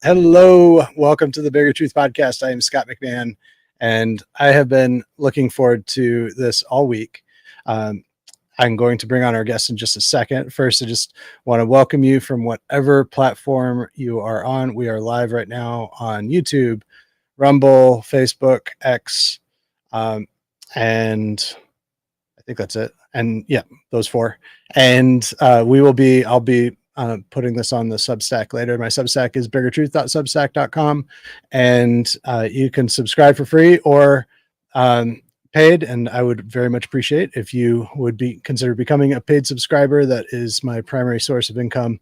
Hello, welcome to the Bigger Truth Podcast. I am Scott McMahon, and I have been looking forward to this all week. I'm going to bring on our guest in just a second. First, I just want to welcome you from whatever platform you are on. We are live right now on YouTube, Rumble, Facebook, X, and I think that's it. And yeah, those four. And I'll be putting this on the Substack later. My Substack is biggertruth.substack.com, and you can subscribe for free or paid. And I would very much appreciate if you would consider becoming a paid subscriber. That is my primary source of income,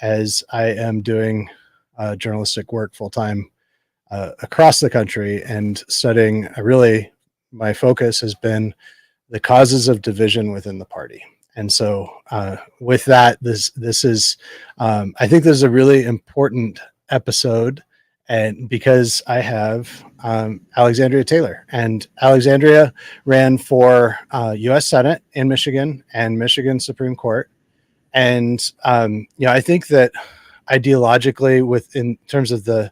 as I am doing journalistic work full time across the country and studying. My focus has been the causes of division within the party. And so with that, this is, I think this is a really important episode, and because I have Alexandria Taylor, and Alexandria ran for U.S. Senate in Michigan and Michigan Supreme Court. And, I think that ideologically in terms of the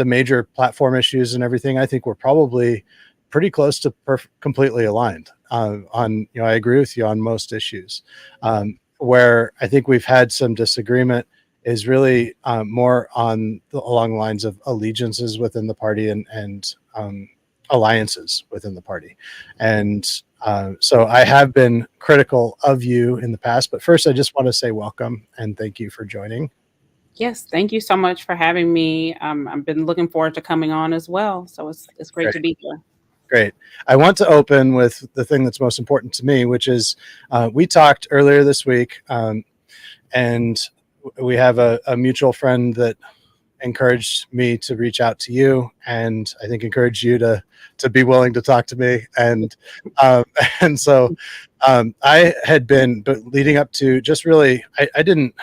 major platform issues and everything, I think we're probably pretty close to completely aligned on, I agree with you on most issues. Where I think we've had some disagreement is really more along the lines of allegiances within the party and alliances within the party. And so I have been critical of you in the past, but first I just want to say welcome and thank you for joining. Yes, thank you so much for having me. I've been looking forward to coming on as well. So it's great to be here. Great. I want to open with the thing that's most important to me, which is we talked earlier this week, and we have a mutual friend that encouraged me to reach out to you, and I think encouraged you to be willing to talk to me. And so I had been, but leading up to just really, I didn't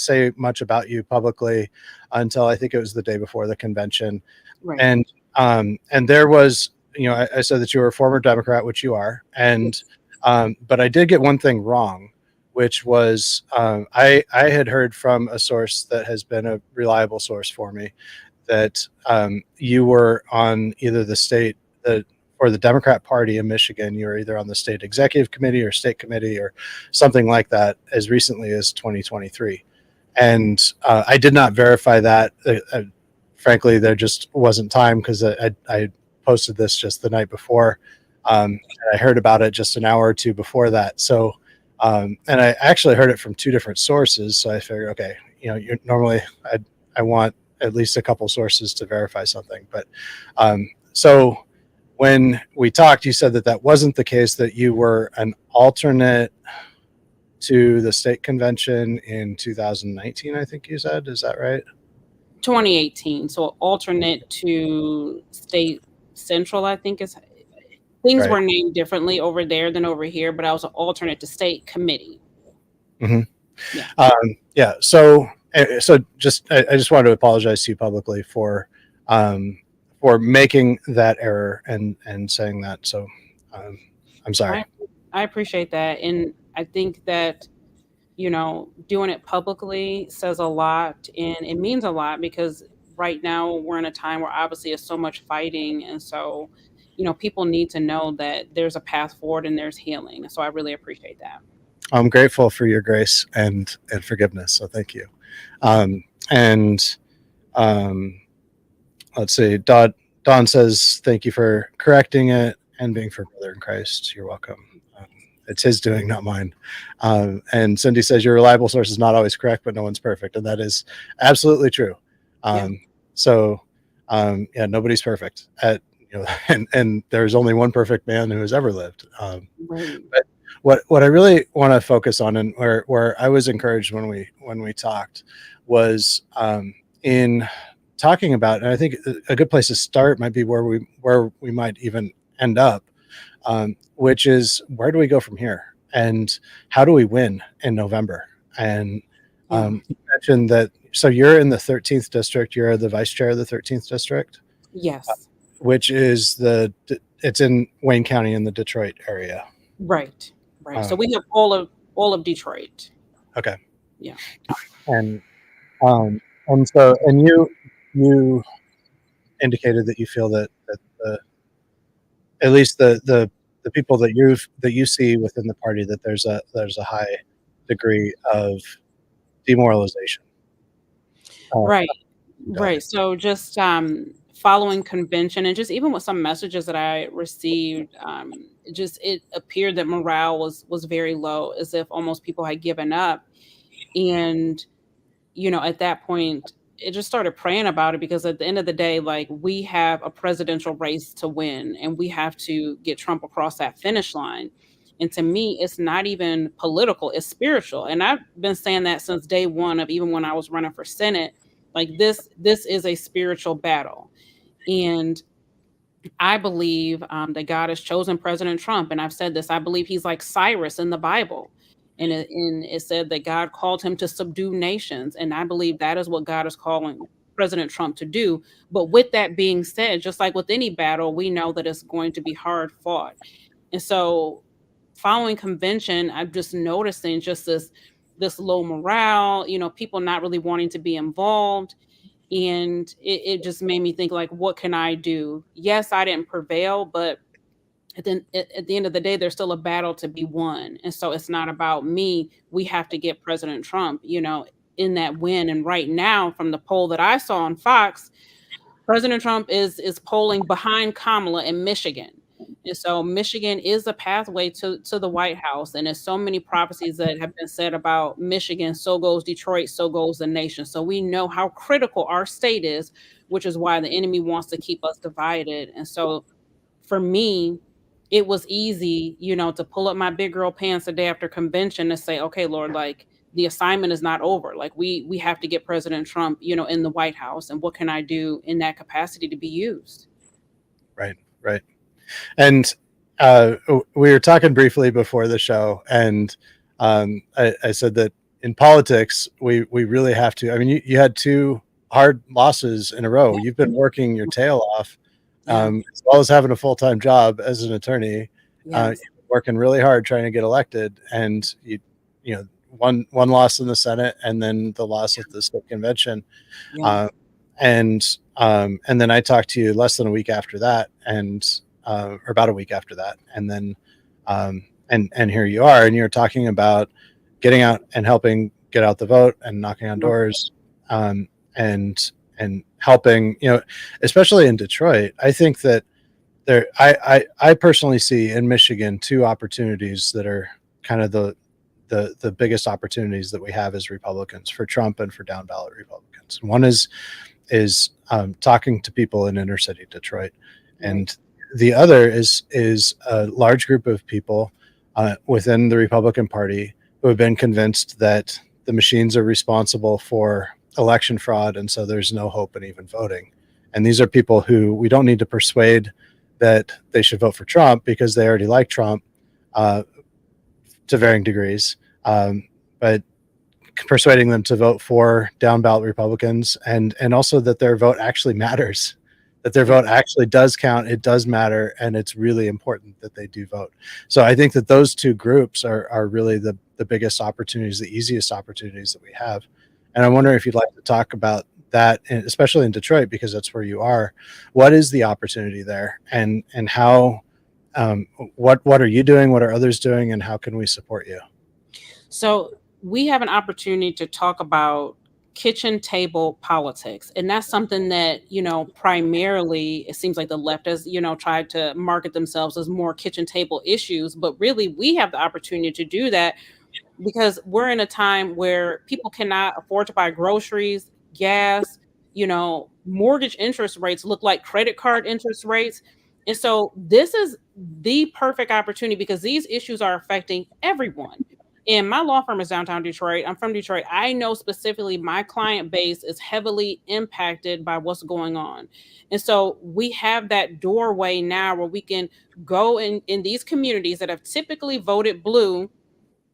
say much about you publicly until I think it was the day before the convention. Right. And there was, I said that you were a former Democrat, which you are. And, but I did get one thing wrong, which was I had heard from a source that has been a reliable source for me that you were on either the state or the Democrat Party in Michigan. You were either on the state executive committee or state committee or something like that as recently as 2023. And I did not verify that. Frankly, there just wasn't time because I posted this just the night before. And I heard about it just an hour or two before that. So, and I actually heard it from two different sources. So I figured, okay, normally I want at least a couple sources to verify something. But so when we talked, you said that wasn't the case, that you were an alternate to the state convention in 2019, I think you said. Is that right? 2018. So alternate to state central, I think is things Right. were named differently over there than over here, but I was an alternate to state committee. Mm-hmm. Yeah. So just I just wanted to apologize to you publicly for making that error and saying that. So I'm sorry. I appreciate that. And I think that, doing it publicly says a lot, and it means a lot because right now we're in a time where obviously there's so much fighting. And so, people need to know that there's a path forward and there's healing. So I really appreciate that. I'm grateful for your grace and forgiveness. So thank you. Let's see. Don says, thank you for correcting it and being for brother in Christ. You're welcome. It's his doing, not mine. And Cindy says, your reliable source is not always correct, but no one's perfect. And that is absolutely true. So nobody's perfect and there's only one perfect man who has ever lived. Right. But what I really want to focus on, and where I was encouraged when we talked, was in talking about, and I think a good place to start might be where we might even end up, which is, where do we go from here, and how do we win in November? And you mentioned that, so you're in the 13th district. You're the vice chair of the 13th district. Yes. Which is it's in Wayne County in the Detroit area. Right. So we have all of Detroit. Okay. Yeah. And and you indicated that you feel that at least the people that you see within the party, that there's a high degree of demoralization. Uh, Right. Go ahead. Right. So just following convention and just even with some messages that I received, it appeared that morale was very low, as if almost people had given up. And at that point, it just started praying about it because at the end of the day, like we have a presidential race to win and we have to get Trump across that finish line. And to me, it's not even political, it's spiritual. And I've been saying that since day one of even when I was running for Senate. Like this is a spiritual battle. And I believe that God has chosen President Trump, and I've said this. I believe he's like Cyrus in the Bible, and it said that God called him to subdue nations, and I believe that is what God is calling President Trump to do. But with that being said, just like with any battle, we know that it's going to be hard fought, and so following convention, I'm just noticing just this low morale. People not really wanting to be involved, and it just made me think like, what can I do? Yes, I didn't prevail, but at the end of the day, there's still a battle to be won, and so it's not about me. We have to get President Trump in that win. And right now, from the poll that I saw on Fox, President Trump is polling behind Kamala in Michigan. And so Michigan is a pathway to the White House. And there's so many prophecies that have been said about Michigan. So goes Detroit, so goes the nation. So we know how critical our state is, which is why the enemy wants to keep us divided. And so for me, it was easy, to pull up my big girl pants the day after convention to say, okay, Lord, like the assignment is not over. Like we have to get President Trump, in the White House. And what can I do in that capacity to be used? Right, right. And we were talking briefly before the show, and I said that in politics, we really have to. I mean, you had two hard losses in a row. Yeah. You've been working your tail off, Yeah. as well as having a full time job as an attorney. Yes. You've been working really hard trying to get elected, and you know one loss in the Senate, and then the loss at the state convention. Yeah. Uh, and then I talked to you less than a week after that, and or about a week after that, and then and here you are, and you're talking about getting out and helping get out the vote and knocking on Yeah. doors, and helping, especially in Detroit. I think that I personally see in Michigan two opportunities that are kind of the biggest opportunities that we have as Republicans, for Trump and for down ballot Republicans. One is talking to people in inner city Detroit, Right. and the other is a large group of people within the Republican Party who have been convinced that the machines are responsible for election fraud, and so there's no hope in even voting. And these are people who we don't need to persuade that they should vote for Trump, because they already like Trump uh, to varying degrees. But persuading them to vote for down ballot Republicans, and also that their vote actually matters, that their Yeah. vote actually does count, it does matter, and it's really important that they do vote. So I think that those two groups are really the biggest opportunities, the easiest opportunities that we have. And I wonder if you'd like to talk about that, especially in Detroit, because that's where you are. What is the opportunity there, and how? What are you doing? What are others doing? And how can we support you? So we have an opportunity to talk about kitchen table politics. And that's something that, primarily it seems like the left has, tried to market themselves as more kitchen table issues. But really, we have the opportunity to do that because we're in a time where people cannot afford to buy groceries, gas, mortgage interest rates look like credit card interest rates. And so this is the perfect opportunity because these issues are affecting everyone. And my law firm is downtown Detroit. I'm from Detroit. I know specifically my client base is heavily impacted by what's going on. And so we have that doorway now where we can go in these communities that have typically voted blue,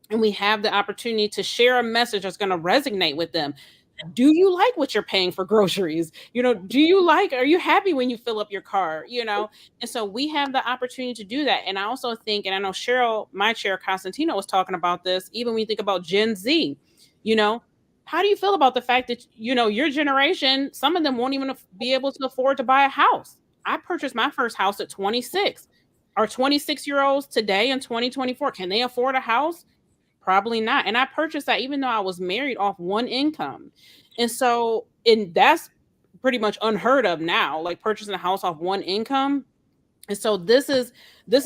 and we have the opportunity to share a message that's going to resonate with them. Do you like what you're paying for groceries? Are you happy when you fill up your car? And so we have the opportunity to do that. And I also think, and I know Cheryl, my chair Constantino, was talking about this, even when you think about Gen Z. You know, how do you feel about the fact that, your generation, some of them won't even be able to afford to buy a house? I purchased my first house at 26. Are 26-year-olds today in 2024, can they afford a house? Probably not. And I purchased that even though I was married off one income. And that's pretty much unheard of now, like purchasing a house off one income. And so this is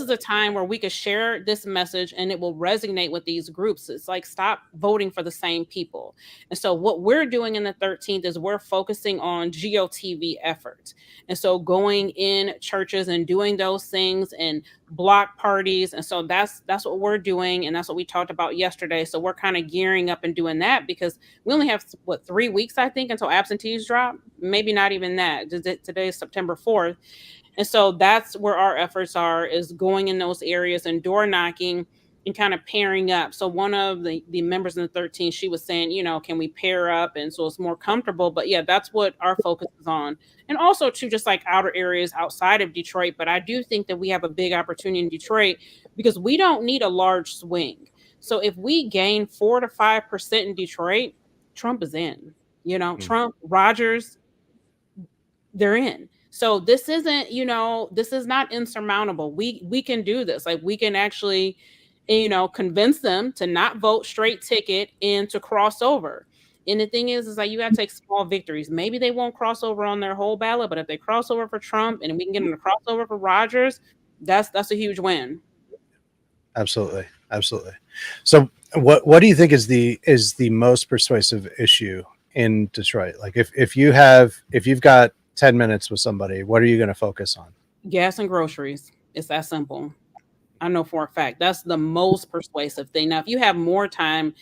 a time where we could share this message and it will resonate with these groups. It's like, stop voting for the same people. And so what we're doing in the 13th is we're focusing on GOTV efforts. And so going in churches and doing those things and block parties. And so that's what we're doing, and that's what we talked about yesterday. So we're kind of gearing up and doing that because we only have 3 weeks, I think, until absentees drop. Maybe not even that. Today is September 4th. And so that's where our efforts are, is going in those areas and door knocking and kind of pairing up. So one of the members in the 13, she was saying, can we pair up? And so it's more comfortable. But yeah, that's what our focus is on. And also to just like outer areas outside of Detroit. But I do think that we have a big opportunity in Detroit because we don't need a large swing. So if we gain 4 to 5% in Detroit, Trump is in. Trump, Rogers, they're in. So this is not insurmountable. We can do this. Like, we can actually, convince them to not vote straight ticket and to cross over. And the thing is like, you got to take small victories. Maybe they won't cross over on their whole ballot, but if they cross over for Trump and we can get them to cross over for Rogers, that's a huge win. Absolutely. Absolutely. So what do you think is the most persuasive issue in Detroit? Like, if you've got 10 minutes with somebody, what are you going to focus on? Gas and groceries. It's that simple. I know for a fact that's the most persuasive thing. Now, if you have more time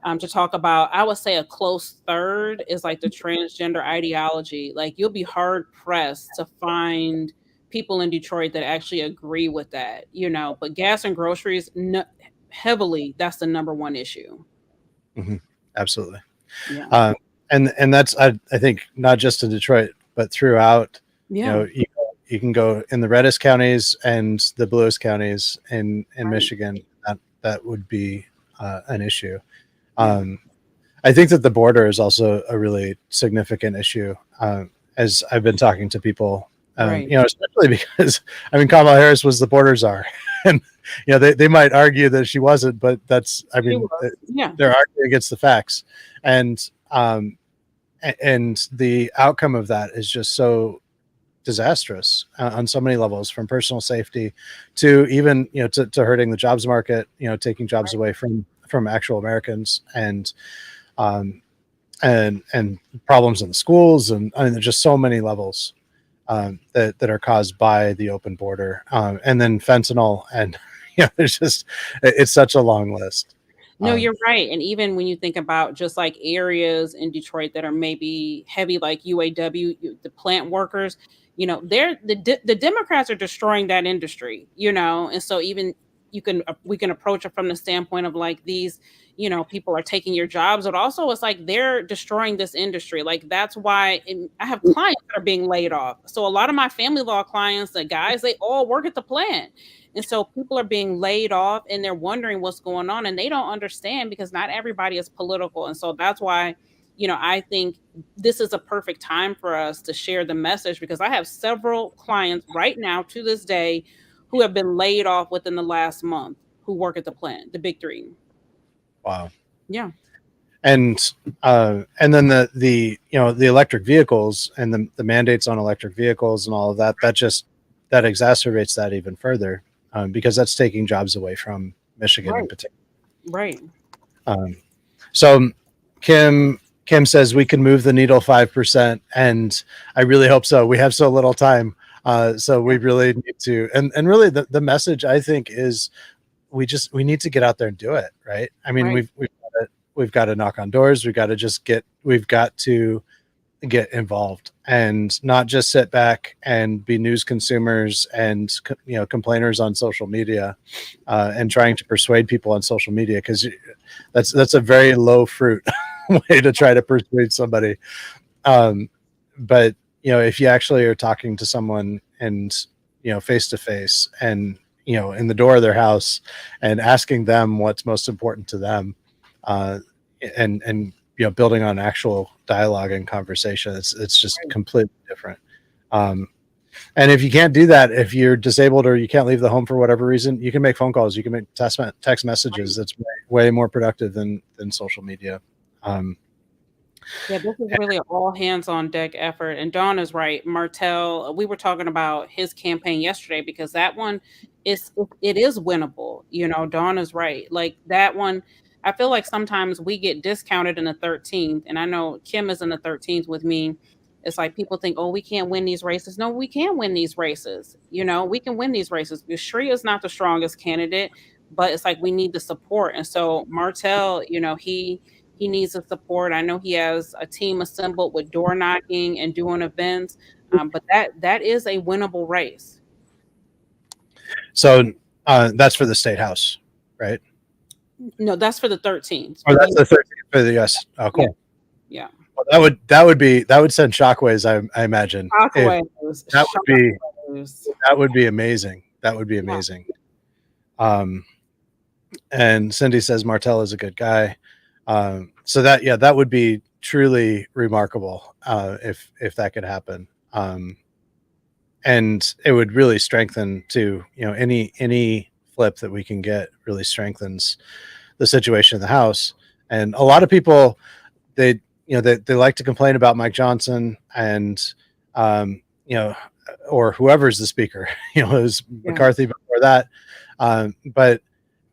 to talk about, I would say a close third is like the transgender ideology. Like, you'll be hard pressed to find people in Detroit that actually agree with that, but gas and groceries, heavily, that's the number one issue. Mm-hmm. Absolutely. Yeah. And that's, I think, not just in Detroit, but throughout. Yeah. You can go in the reddest counties and the bluest counties in Right. Michigan. That would be an issue. I think that the border is also a really significant issue. As I've been talking to people, Right. Especially because Kamala Harris was the border czar, and they might argue that she wasn't, but Yeah. they're arguing against the facts, and the outcome of that is just so disastrous on so many levels, from personal safety to even to hurting the jobs market, taking jobs away from actual Americans, and problems in the schools, and there's just so many levels that are caused by the open border, and then fentanyl, and it's such a long list. No, you're right. And even when you think about just like areas in Detroit that are maybe heavy, like UAW, the plant workers, the Democrats are destroying that industry, and so even we can approach it from the standpoint of like, these, people are taking your jobs, but also it's like they're destroying this industry. Like, that's why I have clients that are being laid off. So a lot of my family law clients, the guys, they all work at the plant. And so people are being laid off and they're wondering what's going on, and they don't understand because not everybody is political. And so that's why, I think this is a perfect time for us to share the message, because I have several clients right now to this day who have been laid off within the last month who work at the plant, the big three. Wow. Yeah. And then the electric vehicles and the mandates on electric vehicles and all of that that exacerbates that even further, because that's taking jobs away from Michigan in particular. Right. So Kim says we can move the needle 5%, and I really hope so. We have so little time, so we really need to. And really, the message, I think, is we need to get out there and do it. Right? Right. We've got to knock on doors. We've got to get involved and not just sit back and be news consumers and complainers on social media, and trying to persuade people on social media, because that's a very low fruit way to try to persuade somebody. But if you actually are talking to someone and face to face, and in the door of their house, and asking them what's most important to them, and building on actual dialogue and conversation. It's just completely different. Um, and if you can't do that, if you're disabled or you can't leave the home for whatever reason, you can make phone calls. You can make text messages. That's way more productive than social media. Um, Yeah, this is really an all hands on deck effort. And Dawn is right. Martell, we were talking about his campaign yesterday because that one it is winnable. Dawn is right. Like that one, I feel like sometimes we get discounted in the 13th. And I know Kim is in the 13th with me. It's like people think, oh, we can't win these races. No, we can win these races. We can win these races. Because Shri is not the strongest candidate, but it's like we need the support. And so Martell, he needs the support. I know he has a team assembled with door knocking and doing events, but that is a winnable race. so that's for the state house, right? No, that's for the 13th. Or that's the 13th for the U.S. Oh, cool. Yeah. Well, that would send shockwaves. I imagine. Shockwaves. That would be amazing. That would be amazing. Yeah. And Cindy says Martell is a good guy. So that would be truly remarkable if that could happen. And it would really strengthen to any flip that we can get really strengthens the situation in the House. And a lot of people they like to complain about Mike Johnson and or whoever's the speaker. It was McCarthy before that, but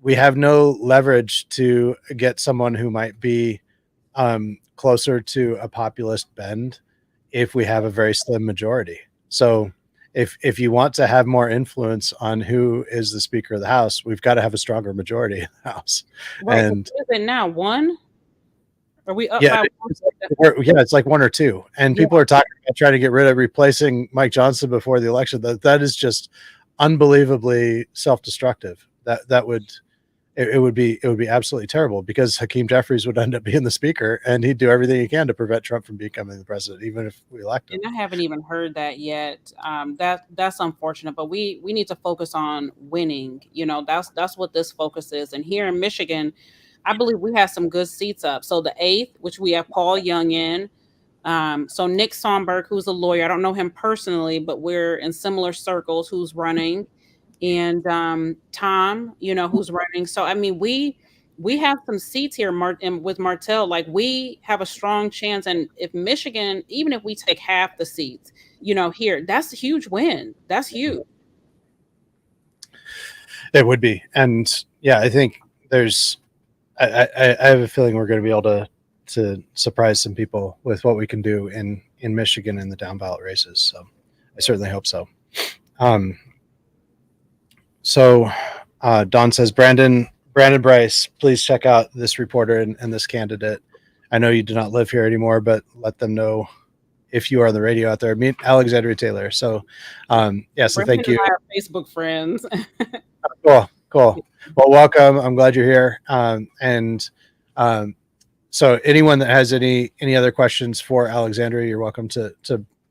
we have no leverage to get someone who might be closer to a populist bend if we have a very slim majority. So if you want to have more influence on who is the Speaker of the House, we've got to have a stronger majority in the House. Right. And is it now one? Are we up by one? Yeah, it's like one or two. And people are talking about trying to get rid of replacing Mike Johnson before the election. That is just unbelievably self-destructive. It would be absolutely terrible because Hakeem Jeffries would end up being the speaker and he'd do everything he can to prevent Trump from becoming the president, even if we elect him. And I haven't even heard that yet. That's unfortunate, but we need to focus on winning. That's what this focus is. And here in Michigan, I believe we have some good seats up. So the 8th, which we have Paul Young in. So Nick Sonberg, who's a lawyer, I don't know him personally, but we're in similar circles, who's running. And Tom, who's running. So I mean, we have some seats here, with Martell. Like we have a strong chance. And if Michigan, even if we take half the seats, here, that's a huge win. That's huge. It would be, and yeah, I think I have a feeling we're going to be able to surprise some people with what we can do in Michigan in the down ballot races. So I certainly hope so. So Don says, Brandon Bryce, please check out this reporter and this candidate. I know you do not live here anymore, but let them know if you are on the radio out there. Meet Alexandria Taylor. So so thank you. Our Facebook friends. Cool. Well, welcome. I'm glad you're here. So anyone that has any other questions for Alexandria, you're welcome to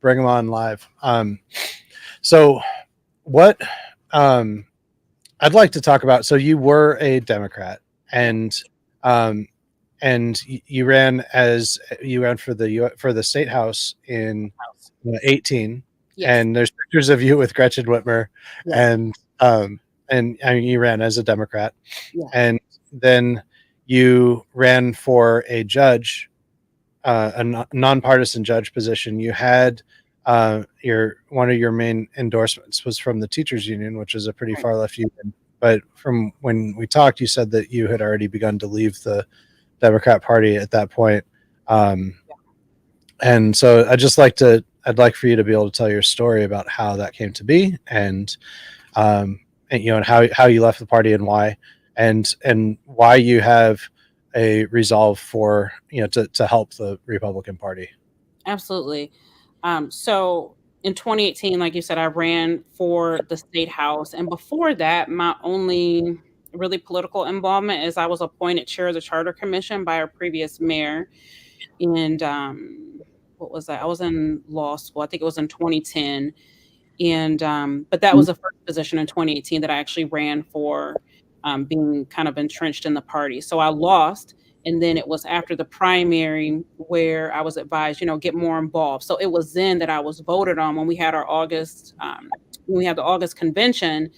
bring them on live. So what I'd like to talk about. So you were a Democrat, and you ran for the state house in 2018, and there's pictures of you with Gretchen Whitmer, and you ran as a Democrat, and then you ran for a judge, a nonpartisan judge position. You had one of your main endorsements was from the teachers union, which is a pretty far left union. But from when we talked, you said that you had already begun to leave the Democrat Party at that point. And so I'd like for you to be able to tell your story about how that came to be, and how you left the party and why, and why you have a resolve for to help the Republican Party. Absolutely. So in 2018, like you said, I ran for the state house. And before that, my only really political involvement is I was appointed chair of the Charter Commission by our previous mayor. And what was that? I was in law school. I think it was in 2010. And but that was the first position in 2018 that I actually ran for, being kind of entrenched in the party. So I lost. And then it was after the primary where I was advised, get more involved. So it was then that I was voted on when we had our August, when we had the August convention,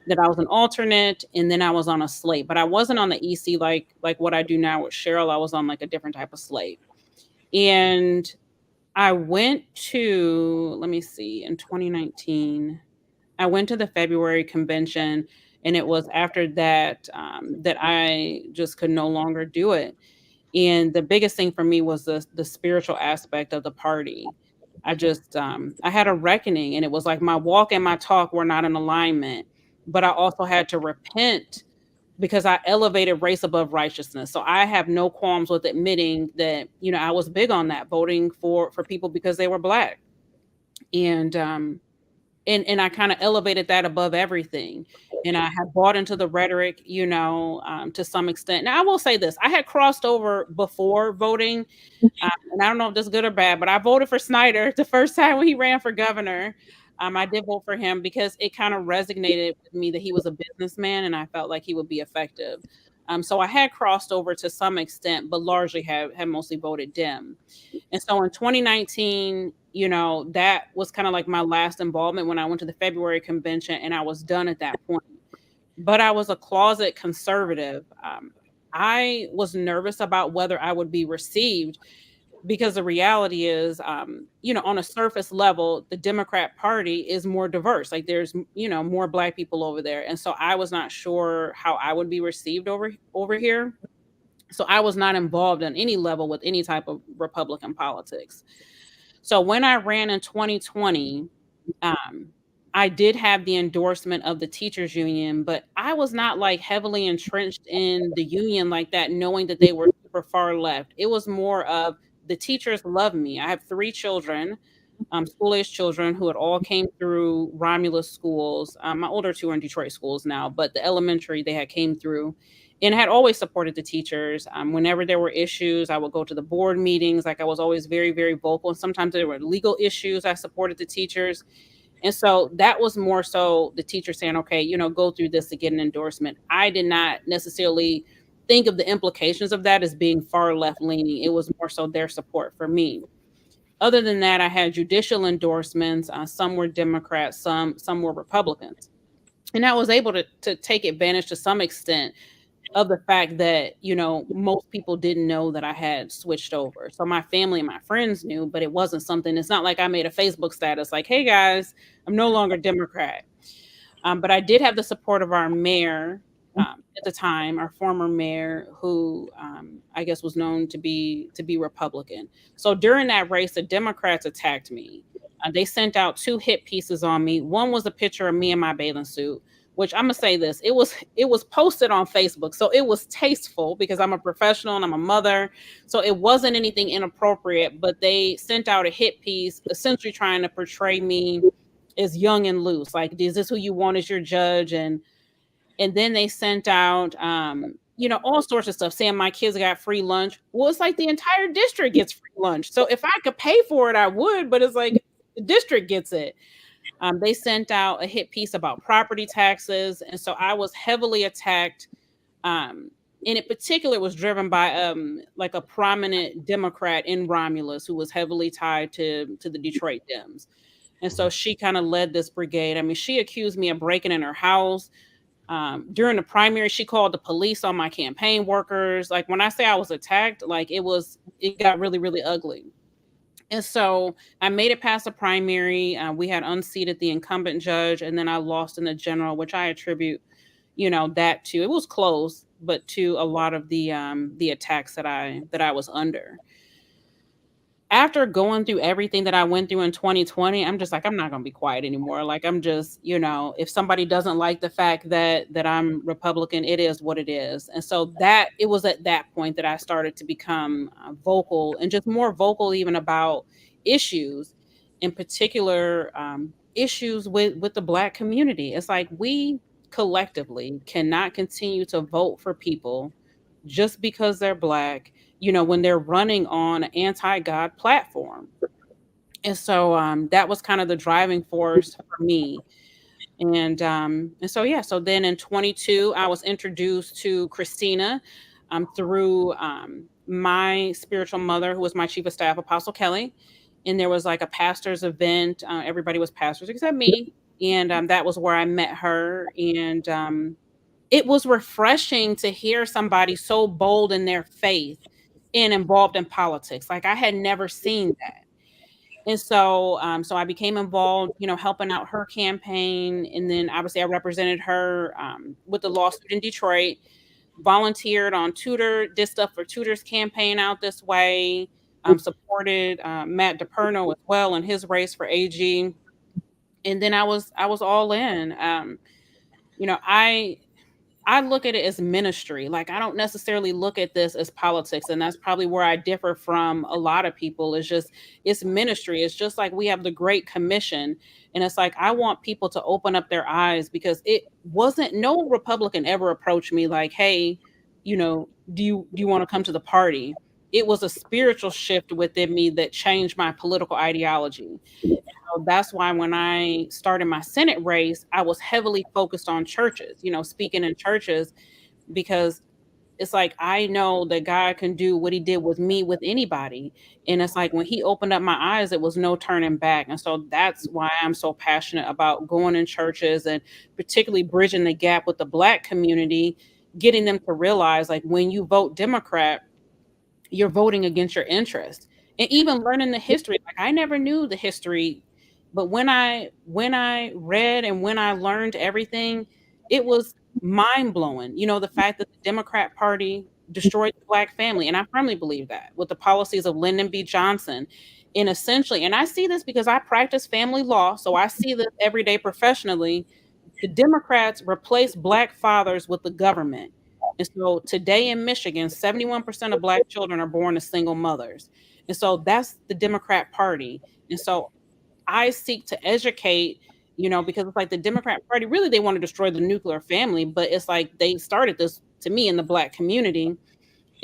that I was an alternate, and then I was on a slate. But I wasn't on the EC like what I do now with Cheryl. I was on like a different type of slate. And I went to, let me see, in 2019, I went to the February convention, and it was after that that I just could no longer do it. And the biggest thing for me was the spiritual aspect of the party. I had a reckoning, and it was like my walk and my talk were not in alignment, but I also had to repent because I elevated race above righteousness. So I have no qualms with admitting that, I was big on that, voting for people because they were black. And and I kind of elevated that above everything. And I had bought into the rhetoric, to some extent. Now I will say this: I had crossed over before voting, and I don't know if this is good or bad, but I voted for Snyder the first time when he ran for governor. I did vote for him because it kind of resonated with me that he was a businessman, and I felt like he would be effective. So I had crossed over to some extent, but largely had mostly voted Dem. And so in 2019, that was kind of like my last involvement when I went to the February convention, and I was done at that point. But I was a closet conservative. I was nervous about whether I would be received because the reality is, on a surface level, the Democrat Party is more diverse. Like there's, more Black people over there, and so I was not sure how I would be received over here. So I was not involved on any level with any type of Republican politics. So when I ran in 2020, um, I did have the endorsement of the teachers union, but I was not like heavily entrenched in the union like that, knowing that they were super far left. It was more of the teachers love me. I have 3 children, school-age children who had all came through Romulus schools. My older 2 are in Detroit schools now, but the elementary they had came through and had always supported the teachers. Whenever there were issues, I would go to the board meetings. Like I was always very, very vocal. And sometimes there were legal issues. I supported the teachers. And so that was more so the teacher saying, okay, go through this to get an endorsement. I did not necessarily think of the implications of that as being far left leaning. It was more so their support for me. Other than that, I had judicial endorsements. Some were Democrats, some were Republicans. And I was able to take advantage to some extent of the fact that, most people didn't know that I had switched over. So my family and my friends knew, but it wasn't something, it's not like I made a Facebook status like, hey guys, I'm no longer Democrat. But I did have the support of our mayor at the time, our former mayor, who I guess was known to be Republican. So during that race, the Democrats attacked me. They sent out 2 hit pieces on me. One was a picture of me in my bathing suit, which I'm gonna say this: it was posted on Facebook, so it was tasteful because I'm a professional and I'm a mother, so it wasn't anything inappropriate. But they sent out a hit piece, essentially trying to portray me as young and loose. Like, is this who you want as your judge? And then they sent out, all sorts of stuff saying my kids got free lunch. Well, it's like the entire district gets free lunch. So if I could pay for it, I would, but it's like the district gets it. They sent out a hit piece about property taxes. And so I was heavily attacked. And in particular was driven by like a prominent Democrat in Romulus who was heavily tied to the Detroit Dems. And so she kind of led this brigade. I mean, she accused me of breaking in her house. During the primary, she called the police on my campaign workers. Like when I say I was attacked, like it got really, really ugly. And so I made it past the primary. We had unseated the incumbent judge, and then I lost in the general, which I attribute, that to, it was close, but to a lot of the attacks that I was under. After going through everything that I went through in 2020, I'm just like, I'm not going to be quiet anymore. Like I'm just, if somebody doesn't like the fact that I'm Republican, it is what it is. And so that it was at that point that I started to become vocal, and just more vocal even about issues, in particular issues with the Black community. It's like we collectively cannot continue to vote for people just because they're Black, when they're running on an anti-God platform. And so that was kind of the driving force for me. And so yeah, so then in 22, I was introduced to Christina. through my spiritual mother, who was my chief of staff, Apostle Kelly. And there was like a pastor's event. Everybody was pastors except me. And that was where I met her. And it was refreshing to hear somebody so bold in their faith and involved in politics. Like I had never seen that. And so, so I became involved, helping out her campaign. And then obviously I represented her with the lawsuit in Detroit, volunteered on Tutor, did stuff for Tutor's campaign out this way, supported Matt DePerno as well in his race for AG. And then I was all in. You know, I look at it as ministry. Like I don't necessarily look at this as politics, and that's probably where I differ from a lot of people. It's just it's ministry. It's just like we have the Great Commission, and it's like I want people to open up their eyes because it wasn't no Republican ever approached me like, "Hey, do you want to come to the party?" It was a spiritual shift within me that changed my political ideology. So that's why when I started my Senate race, I was heavily focused on churches, speaking in churches, because it's like I know that God can do what he did with me with anybody. And it's like when he opened up my eyes, it was no turning back. And so that's why I'm so passionate about going in churches and particularly bridging the gap with the Black community, getting them to realize like when you vote Democrat, you're voting against your interest. And even learning the history, like I never knew the history, but when I read and when I learned everything, it was mind blowing. The fact that the Democrat Party destroyed the Black family, and I firmly believe that with the policies of Lyndon B. Johnson, and essentially, and I see this because I practice family law, so I see this every day professionally. The Democrats replaced Black fathers with the government. And so today in Michigan, 71% of Black children are born to single mothers. And so that's the Democrat Party. And so I seek to educate, because it's like the Democrat Party, really, they want to destroy the nuclear family, but it's like they started this to me in the Black community.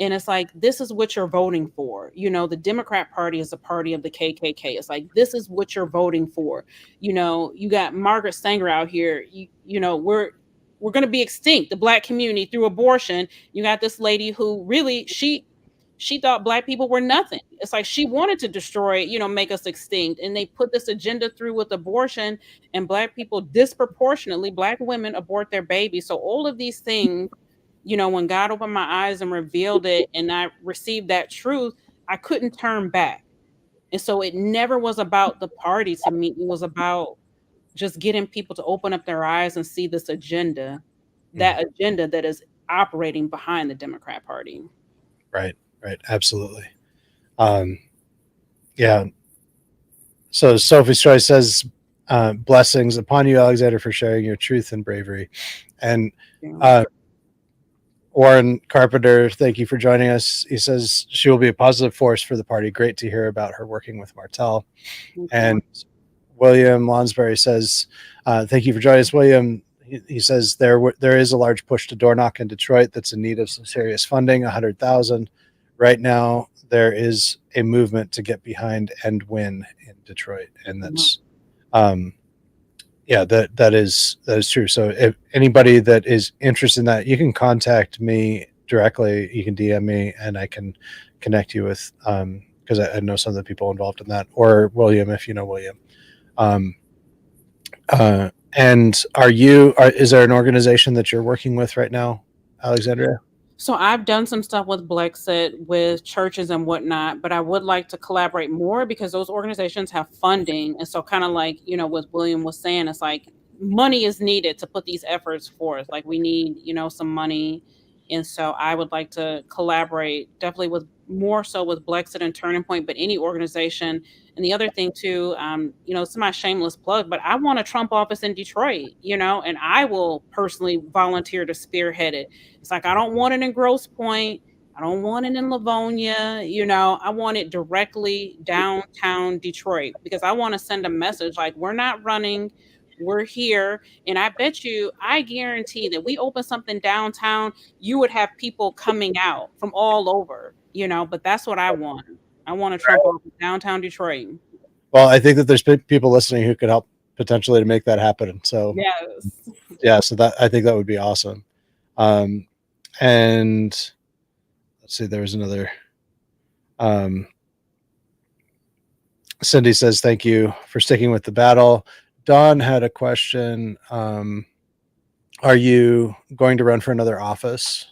And it's like, this is what you're voting for. The Democrat Party is a party of the KKK. It's like, this is what you're voting for. You got Margaret Sanger out here. We're going to be extinct, the Black community, through abortion. You got this lady who really, she thought Black people were nothing. It's like she wanted to destroy, make us extinct. And they put this agenda through with abortion, and Black people disproportionately, Black women abort their babies. So all of these things, when God opened my eyes and revealed it and I received that truth, I couldn't turn back. And so it never was about the party to me. It was about just getting people to open up their eyes and see this agenda, that agenda that is operating behind the Democrat Party. Right. Absolutely. Yeah. So Sophie's Choice says, blessings upon you, Alexander, for sharing your truth and bravery. And Warren Carpenter, thank you for joining us. He says she will be a positive force for the party. Great to hear about her working with Martell. And William Lonsbury says, thank you for joining us, William. He says there is a large push to door knock in Detroit that's in need of some serious funding, 100,000. Right now, there is a movement to get behind and win in Detroit. And that's, that is true. So if anybody that is interested in that, you can contact me directly. You can DM me and I can connect you with, because I know some of the people involved in that, or William, if you know William. And is there an organization that you're working with right now, Alexandria? So I've done some stuff with Blexit, with churches and whatnot, but I would like to collaborate more because those organizations have funding. And so kind of like, what William was saying, it's like money is needed to put these efforts forth. Like we need, some money. And so I would like to collaborate definitely with more so with Blexit and Turning Point, but any organization. And the other thing too, it's my shameless plug, but I want a Trump office in Detroit, and I will personally volunteer to spearhead it. It's like, I don't want it in Grosse Pointe. I don't want it in Livonia. I want it directly downtown Detroit because I want to send a message like we're not running. We're here. And I guarantee that we open something downtown, you would have people coming out from all over, but that's what I want. I want a Trump office downtown Detroit. Well, I think that there's people listening who could help potentially to make that happen. So yes. Yeah, so I think that would be awesome. And let's see, there was another. Cindy says, thank you for sticking with the battle. Dawn had a question. Are you going to run for another office?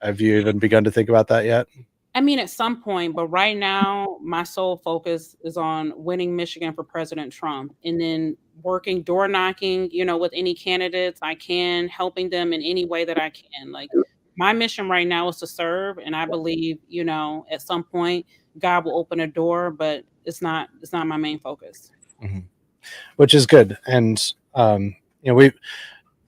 Have you even begun to think about that yet? I mean, at some point, but right now, my sole focus is on winning Michigan for President Trump and then working, door knocking, with any candidates I can, helping them in any way that I can. Like, my mission right now is to serve. And I believe, at some point, God will open a door, but it's not my main focus. Mm-hmm. Which is good. And, we,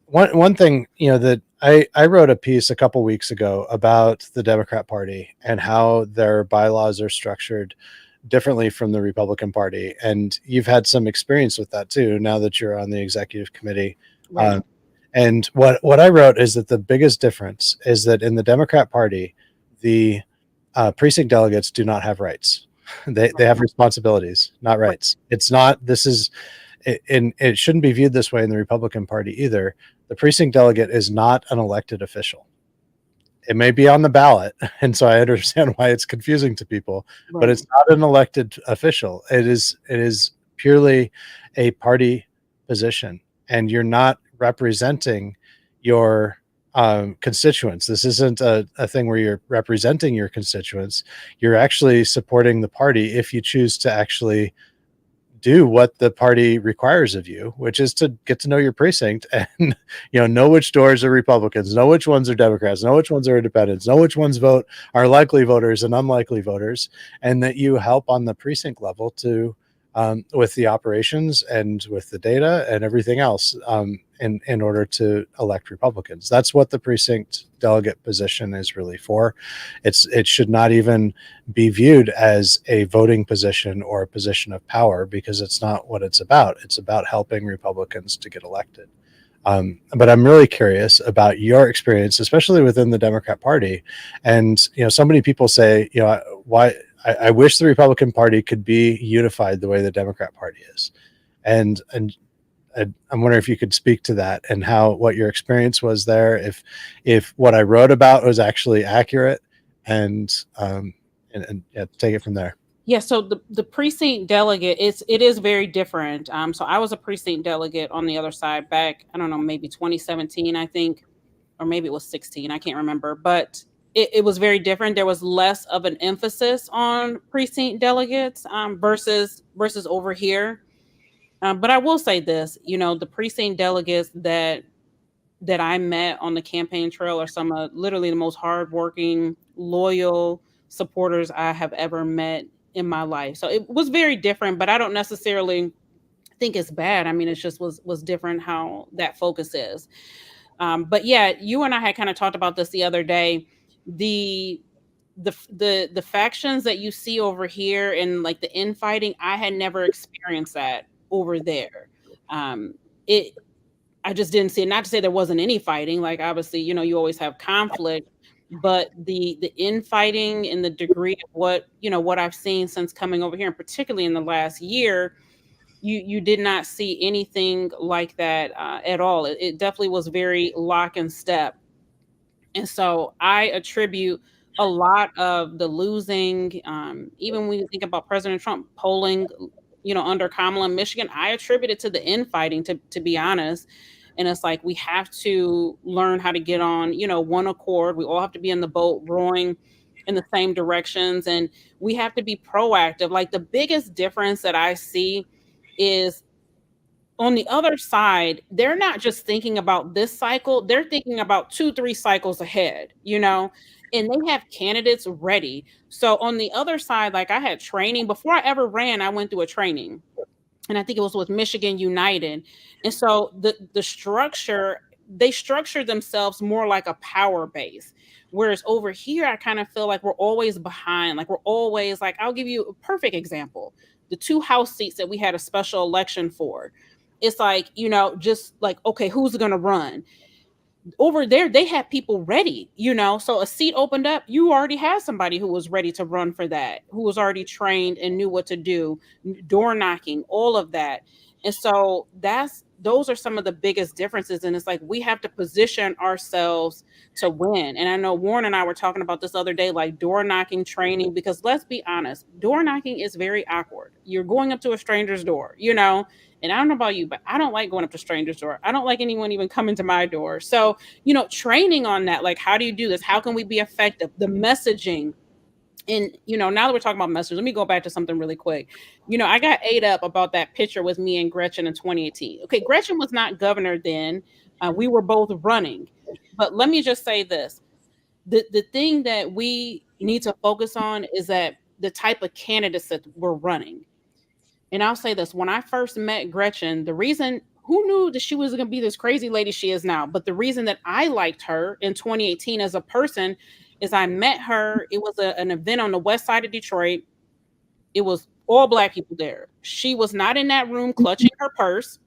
one thing, that I wrote a piece a couple weeks ago about the Democrat Party and how their bylaws are structured differently from the Republican Party. And you've had some experience with that too, now that you're on the executive committee. Right. And what I wrote is that the biggest difference is that in the Democrat Party, the precinct delegates do not have rights. They have responsibilities, not rights. It's not, this is, and it shouldn't be viewed this way in the Republican Party either. The precinct delegate is not an elected official. It may be on the ballot, and so I understand why it's confusing to people, but Right. it's not an elected official. It is purely a party position, and you're not representing your constituents. This isn't a thing where you're representing your constituents. You're actually supporting the party if you choose to actually do what the party requires of you, which is to get to know your precinct and know which doors are Republicans, know which ones are Democrats, know which ones are independents, know which ones vote are likely voters and unlikely voters, and that you help on the precinct level to with the operations and with the data and everything else in order to elect Republicans. That's what the precinct delegate position is really for. It should not even be viewed as a voting position or a position of power, because it's not what it's about. It's about helping Republicans to get elected. But I'm really curious about your experience, especially within the Democrat Party. And so many people say, why I wish the Republican Party could be unified the way the Democrat Party is. And I'm wondering if you could speak to that and what your experience was there, if what I wrote about was actually accurate, and yeah, take it from there. Yeah, so the precinct delegate, it is very different. So I was a precinct delegate on the other side back, I don't know, maybe 2017, I think, or maybe it was 16, I can't remember, but it was very different. There was less of an emphasis on precinct delegates versus over here. But I will say this, the precinct delegates that I met on the campaign trail are some of literally the most hardworking, loyal supporters I have ever met in my life. So it was very different, but I don't necessarily think it's bad. I mean, it just was different how that focus is. But yeah, you and I had kind of talked about this the other day. The the factions that you see over here and like the infighting, I had never experienced that over there. It I just didn't see it. Not to say there wasn't any fighting. Like obviously, you always have conflict, but the infighting and the degree of what I've seen since coming over here, and particularly in the last year, you did not see anything like that at all. It definitely was very lock and step. And so I attribute a lot of the losing, even when you think about President Trump polling, under Kamala in Michigan, I attribute it to the infighting, to be honest. And it's like we have to learn how to get on, one accord. We all have to be in the boat rowing in the same directions, and we have to be proactive. Like the biggest difference that I see is on the other side, they're not just thinking about this cycle, they're thinking about 2, 3 cycles ahead, and they have candidates ready. So on the other side, like I had training before I ever ran, I went through a training. And I think it was with Michigan United. And so the structure, they structure themselves more like a power base. Whereas over here, I kind of feel like we're always behind. Like we're always like, I'll give you a perfect example. The 2 House seats that we had a special election for. It's like, just like, okay, who's going to run? Over there, they had people ready, so a seat opened up, you already had somebody who was ready to run for that, who was already trained and knew what to do, door knocking, all of that. And so those are some of the biggest differences. And it's like we have to position ourselves to win. And I know Warren and I were talking about this other day, like door knocking training, because let's be honest, door knocking is very awkward. You're going up to a stranger's door, you know, and I don't know about you, but I don't like going up to strangers' door. I don't like anyone even coming to my door. So, you know, training on that, like how do you do this? How can we be effective? The messaging, and you know, now that we're talking about messages, let me go back to something really quick. You know, I got ate up about that picture with me and Gretchen in 2018. Okay, Gretchen was not governor then. We were both running, but let me just say this: the thing that we need to focus on is that the type of candidates that we're running. And I'll say this: when I first met Gretchen, the reason, who knew that she was going to be this crazy lady she is now? But the reason that I liked her in 2018 as a person is I met her. It was an event on the west side of Detroit. It was all black people there. She was not in that room clutching her purse.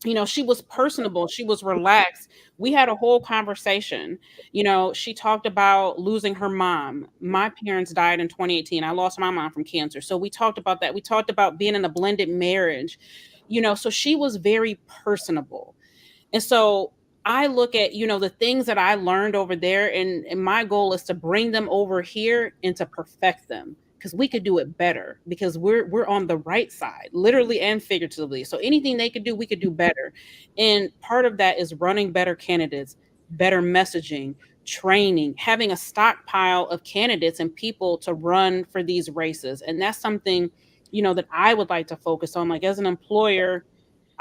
You know, she was personable, she was relaxed. We had a whole conversation. You know, she talked about losing her mom. My parents died in 2018. I lost my mom from cancer. So we talked about that. We talked about being in a blended marriage. You know, so she was very personable. And so I look at, you know, the things that I learned over there, and my goal is to bring them over here and to perfect them, because we could do it better, because we're on the right side, literally and figuratively. So anything they could do, we could do better. And part of that is running better candidates, better messaging, training, having a stockpile of candidates and people to run for these races. And that's something, you know, that I would like to focus on. Like as an employer,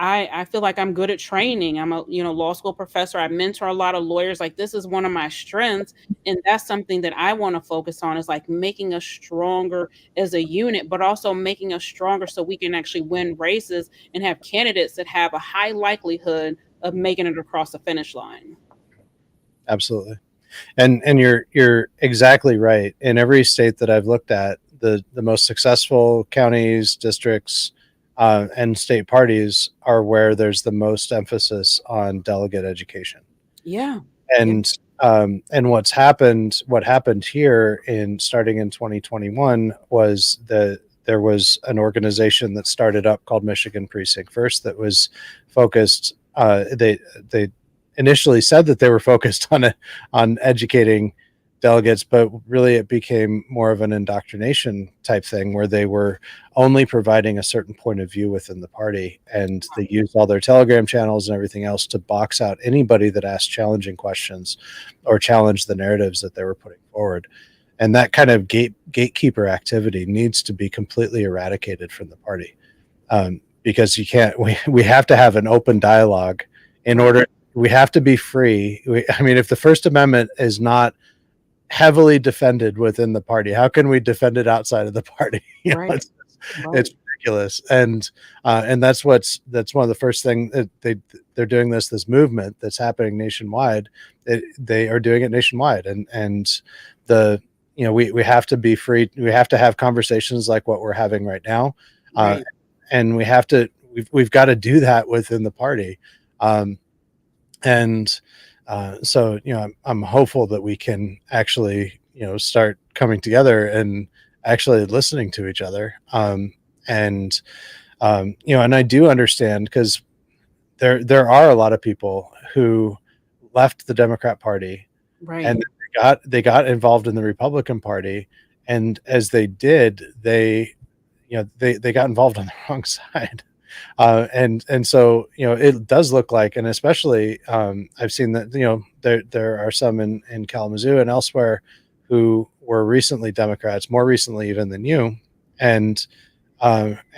I feel like I'm good at training. I'm a, you know, law school professor. I mentor a lot of lawyers. Like this is one of my strengths. And that's something that I want to focus on, is like making us stronger as a unit, but also making us stronger so we can actually win races and have candidates that have a high likelihood of making it across the finish line. Absolutely. And you're exactly right. In every state that I've looked at, the most successful counties, districts, and state parties are where there's the most emphasis on delegate education. Yeah. Yeah. And what happened here in starting in 2021 was that there was an organization that started up called Michigan Precinct First that was focused. They initially said that they were focused on educating delegates, but really it became more of an indoctrination type thing where they were only providing a certain point of view within the party, and they used all their Telegram channels and everything else to box out anybody that asked challenging questions or challenged the narratives that they were putting forward. And that kind of gatekeeper activity needs to be completely eradicated from the party, because you can't. We have to have an open dialogue in order. We have to be free. I mean, if the First Amendment is not heavily defended within the party, how can we defend it outside of the party? You know, Right. it's ridiculous. And that's one of the first things that they're doing, this movement that's happening nationwide. They are doing it nationwide, and the you know we have to be free. We have to have conversations like what we're having right now, Right. and we've got to do that within the party. And so I'm hopeful that we can actually start coming together and actually listening to each other. And and I do understand, because there are a lot of people who left the Democrat Party Right. and they got involved in the Republican Party, and as they did, they got involved on the wrong side. And so it does look like, and especially I've seen that there are some in Kalamazoo and elsewhere who were recently Democrats, more recently even than you, and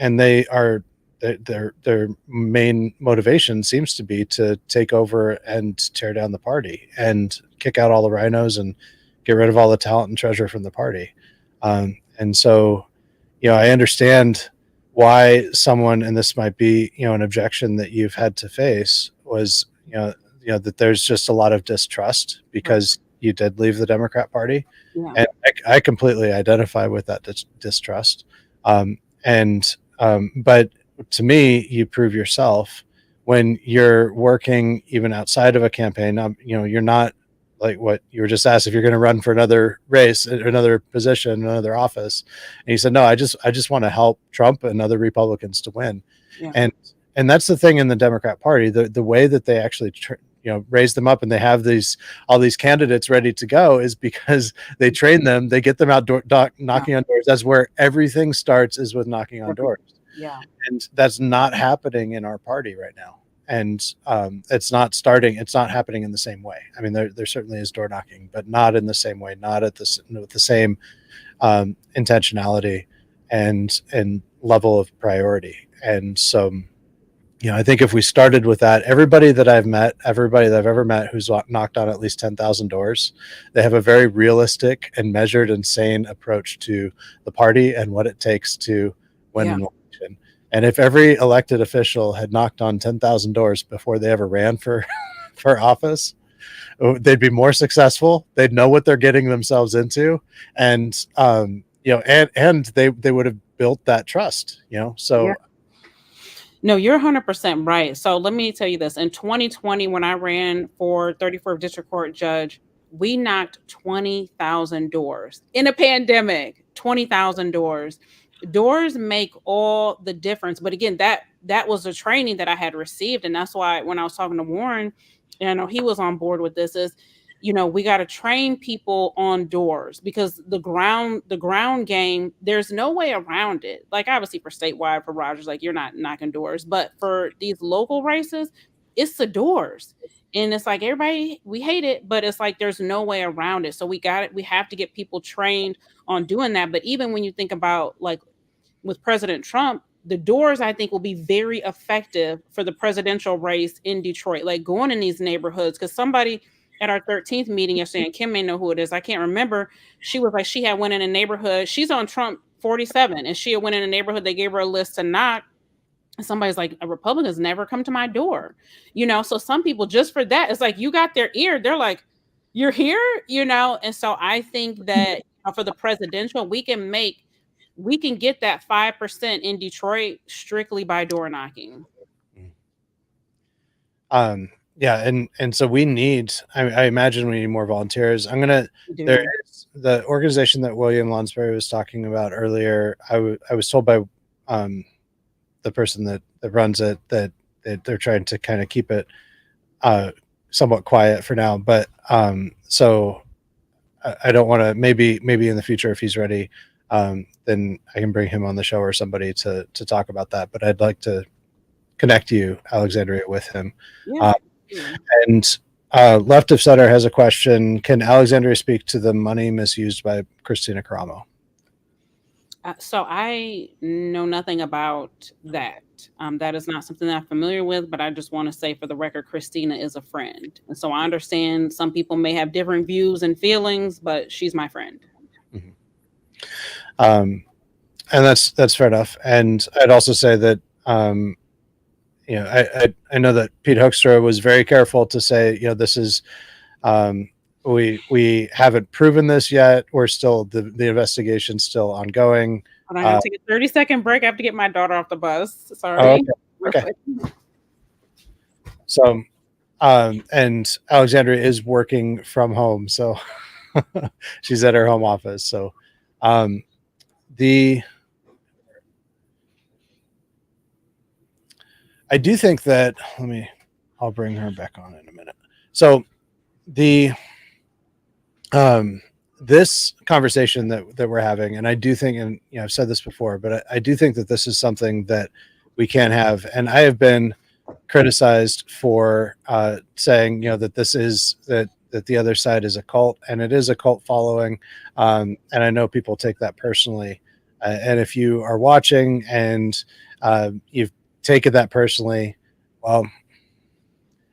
they are their main motivation seems to be to take over and tear down the party and kick out all the rhinos and get rid of all the talent and treasure from the party. And so I understand why someone, and this might be, an objection that you've had to face, was, that there's just a lot of distrust because you did leave the Democrat Party. Yeah. And I completely identify with that distrust. But to me, you prove yourself when you're working even outside of a campaign. You're not like what you were just asked, if you're going to run for another race, another position, another office. And you said, no, I just want to help Trump and other Republicans to win. Yeah. And And that's the thing in the Democrat Party, the way that they actually raise them up and they have all these candidates ready to go is because they train them, they get them out knocking on doors. That's where everything starts, is with knocking on doors. Yeah. And that's not happening in our party right now. And it's not happening in the same way. I mean, there certainly is door knocking, but not in the same way, not with the same intentionality and level of priority. And so, I think if we started with that, everybody that I've ever met who's knocked on at least 10,000 doors, they have a very realistic and measured and sane approach to the party and what it takes to win an election. And if every elected official had knocked on 10,000 doors before they ever ran for office, they'd be more successful. They'd know what they're getting themselves into, and and they would have built that trust. So. Yeah. No, you're 100% right. So let me tell you this. In 2020, when I ran for 34th District Court Judge, we knocked 20,000 doors in a pandemic. 20,000 doors. Doors make all the difference. But again, that was the training that I had received, and that's why when I was talking to Warren, and I know he was on board with this, is we got to train people on doors, because the ground game, there's no way around it. Like, obviously for statewide, for Rogers, like, you're not knocking doors, but for these local races, it's the doors. And it's like, everybody, we hate it, but it's like there's no way around it. So we have to get people trained on doing that. But even when you think about, like, with President Trump, the doors, I think, will be very effective for the presidential race in Detroit, like going in these neighborhoods. Because somebody at our 13th meeting yesterday, and Kim may know who it is, I can't remember, she was like, she had went in a neighborhood, she's on Trump 47, and she had went in a neighborhood, they gave her a list to knock, and somebody's like, a Republican's never come to my door. So some people, just for that, it's like, you got their ear, they're like, you're here, and so I think that for the presidential, we can get that 5% in Detroit strictly by door knocking. Yeah, and so we need. I imagine we need more volunteers. There is the organization that William Lonsberry was talking about earlier. I was told by the person that runs it that they're trying to kind of keep it somewhat quiet for now. But so I don't want to. Maybe in the future, if he's ready, then I can bring him on the show or somebody to talk about that. But I'd like to connect you, Alexandria, with him. Yeah. And Left of Sutter has a question. Can Alexandria speak to the money misused by Christina Karamo? So I know nothing about that. That is not something that I'm familiar with, but I just want to say, for the record, Christina is a friend. And so I understand some people may have different views and feelings, but she's my friend. Mm-hmm. And that's fair enough. And I'd also say that I know that Pete Hoekstra was very careful to say, this is we haven't proven this yet. We're still the investigation's still ongoing. I'm going to take a 30-second break. I have to get my daughter off the bus. Sorry. Okay. So, and Alexandria is working from home, so she's at her home office. So, I do think that, I'll bring her back on in a minute. So this conversation that we're having, and I do think, and I've said this before, but I do think that this is something that we can have. And I have been criticized for saying, that this is that the other side is a cult, and it is a cult following. And I know people take that personally. And if you are watching and you've taken that personally, well,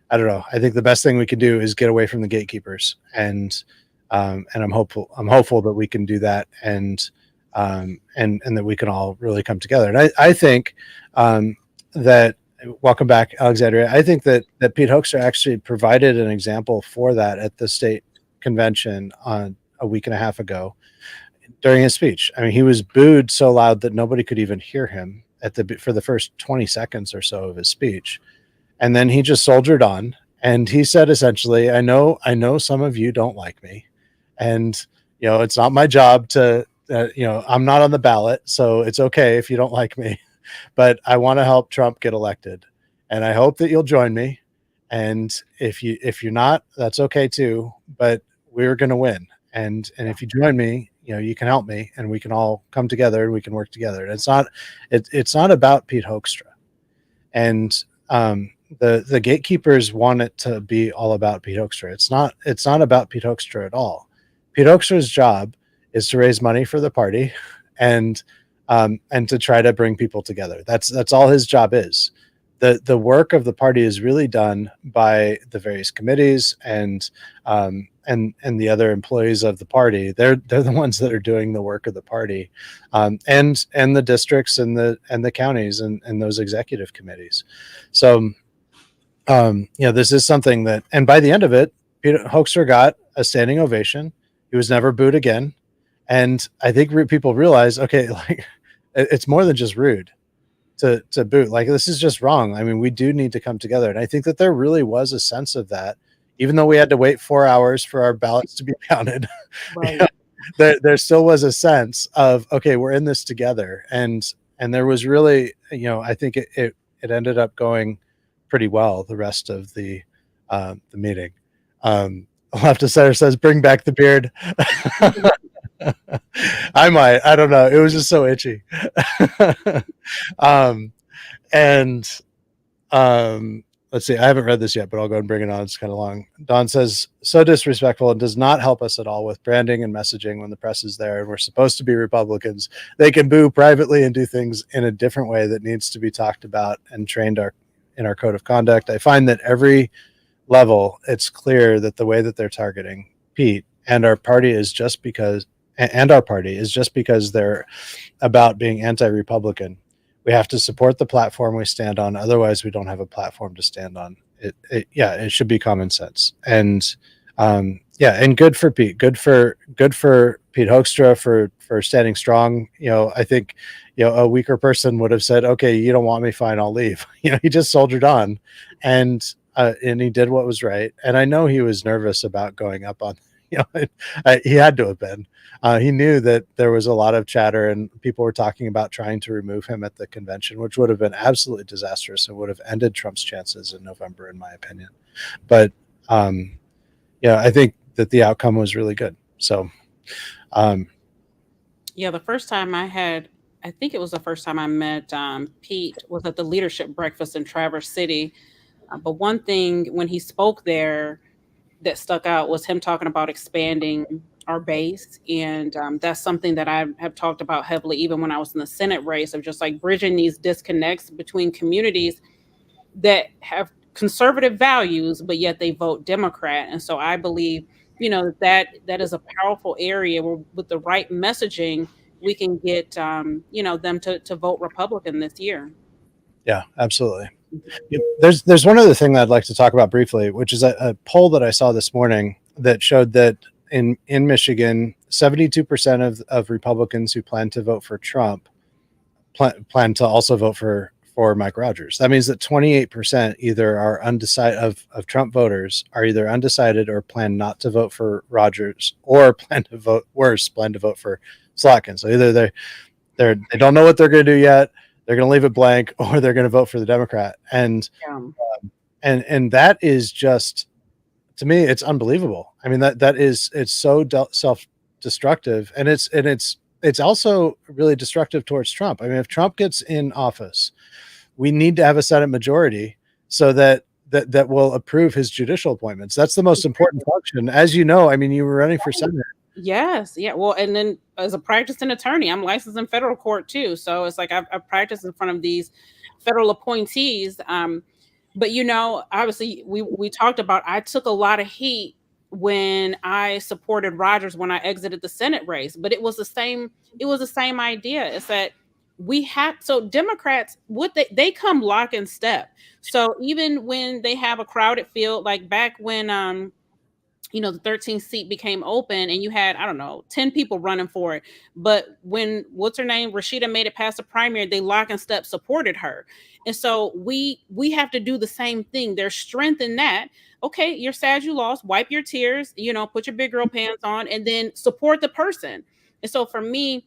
I don't know. I think the best thing we can do is get away from the gatekeepers, and I'm hopeful that we can do that, and that we can all really come together. And I think that, welcome back, Alexandria. I think that Pete Hoekstra actually provided an example for that at the state convention on a week and a half ago during his speech. I mean, he was booed so loud that nobody could even hear him for the first 20 seconds or so of his speech. And then he just soldiered on, and he said, essentially, I know some of you don't like me, and it's not my job to I'm not on the ballot, so it's okay if you don't like me. but I want to help Trump get elected, and I hope that you'll join me. And if you're not, that's okay too. But we're going to win. And if you join me, you can help me, and we can all come together and we can work together. And it's not about Pete Hoekstra. And the gatekeepers want it to be all about Pete Hoekstra. It's not about Pete Hoekstra at all. Pete Hoekstra's job is to raise money for the party, and to try to bring people together. That's all his job is. The work of the party is really done by the various committees and the other employees of the party. They're the ones that are doing the work of the party, and the districts and the counties and those executive committees. So this is something that, and by the end of it, Peter Hoekstra got a standing ovation. He was never booed again, and I think people realize, okay, like it's more than just rude to boot. Like, this is just wrong. I mean, we do need to come together, and I think that there really was a sense of that, even though we had to wait 4 hours for our ballots to be counted. Right. There still was a sense of, okay, we're in this together, and there was really, I think it ended up going pretty well the rest of the meeting. Left of Center says, "Bring back the beard." I don't know. It was just so itchy. um, and let's see. I haven't read this yet, but I'll go and bring it on. It's kind of long. Don says, "So disrespectful and does not help us at all with branding and messaging when the press is there and we're supposed to be Republicans. They can boo privately and do things in a different way that needs to be talked about and trained in our code of conduct. I find that every level, it's clear that the way that they're targeting Pete and our party is just because they're about being anti-Republican. We have to support the platform we stand on. Otherwise, we don't have a platform to stand on. It should be common sense. And and good for Pete. Good for Pete Hoekstra for standing strong. I think a weaker person would have said, "Okay, you don't want me, fine, I'll leave." He just soldiered on, and he did what was right. And I know he was nervous about going up on. He had to have been. He knew that there was a lot of chatter and people were talking about trying to remove him at the convention, which would have been absolutely disastrous and would have ended Trump's chances in November, in my opinion. But I think that the outcome was really good. So, The first time I think it was the first time I met Pete was at the leadership breakfast in Traverse City. But one thing when he spoke there that stuck out was him talking about expanding our base. And that's something that I have talked about heavily, even when I was in the Senate race, of just like bridging these disconnects between communities that have conservative values, but yet they vote Democrat. And so I believe, that is a powerful area where with the right messaging, we can get, them to vote Republican this year. yeah, absolutely. There's one other thing that I'd like to talk about briefly, which is a poll that I saw this morning that showed that in Michigan, 72% of Republicans who plan to vote for Trump plan to also vote for Mike Rogers. That means that 28% either are undecided of Trump voters are either undecided or plan not to vote for Rogers, or plan to vote for Slotkin. So either they don't know what they're going to do yet, they're going to leave it blank, or they're going to vote for the Democrat. And that is just, to me, it's unbelievable. I mean, it's so self-destructive, and it's also really destructive towards Trump. I mean, if Trump gets in office, we need to have a Senate majority so that will approve his judicial appointments. That's the most important function. As you know, I mean, you were running for Senate. Yes. Yeah. Well, and then as a practicing attorney, I'm licensed in federal court too. So it's like I've practiced in front of these federal appointees. But obviously we talked about, I took a lot of heat when I supported Rogers when I exited the Senate race, but it was the same idea. It's that Democrats, what they come lock and step. So even when they have a crowded field, like back when the 13th seat became open and you had, I don't know, 10 people running for it. But when what's her name, Rashida, made it past the primary, they lock and step supported her. And so we have to do the same thing. There's strength in that. Okay, you're sad you lost, wipe your tears, put your big girl pants on and then support the person. And so for me,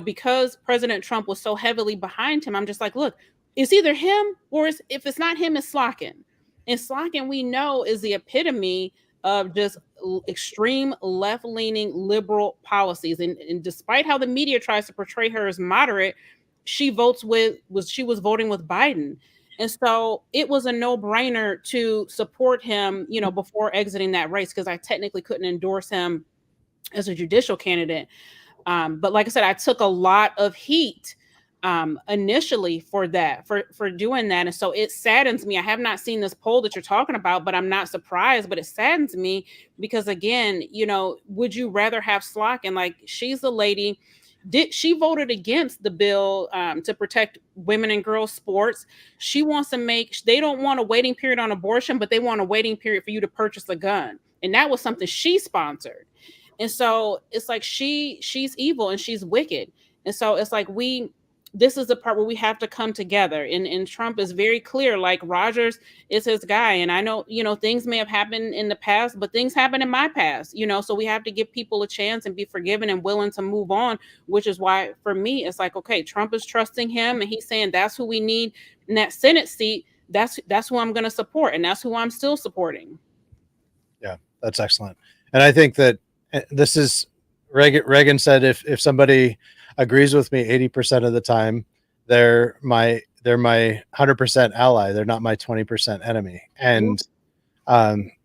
because President Trump was so heavily behind him, I'm just like, look, it's either him or if it's not him, it's Slotkin. And Slotkin, we know, is the epitome of just extreme left leaning liberal policies. And despite how the media tries to portray her as moderate, she was voting with Biden. And so it was a no brainer to support him, before exiting that race, because I technically couldn't endorse him as a judicial candidate. But like I said, I took a lot of heat initially for that, for doing that. And so it saddens me. I have not seen this poll that you're talking about, but I'm not surprised. But it saddens me because, again, would you rather have Slock? And like, she's a lady. She voted against the bill to protect women and girls sports. She wants to they don't want a waiting period on abortion, but they want a waiting period for you to purchase a gun. And that was something she sponsored. And so it's like she's evil and she's wicked. And so it's like this is the part where we have to come together. And Trump is very clear, like Rogers is his guy. And I know, things may have happened in the past, but things happen in my past, so we have to give people a chance and be forgiven and willing to move on, which is why for me, it's like, okay, Trump is trusting him and he's saying that's who we need in that Senate seat. That's who I'm going to support. And that's who I'm still supporting. Yeah, that's excellent. And I think that this is Reagan said, if somebody agrees with me 80% of the time, they're my 100% ally. They're not my 20% enemy. And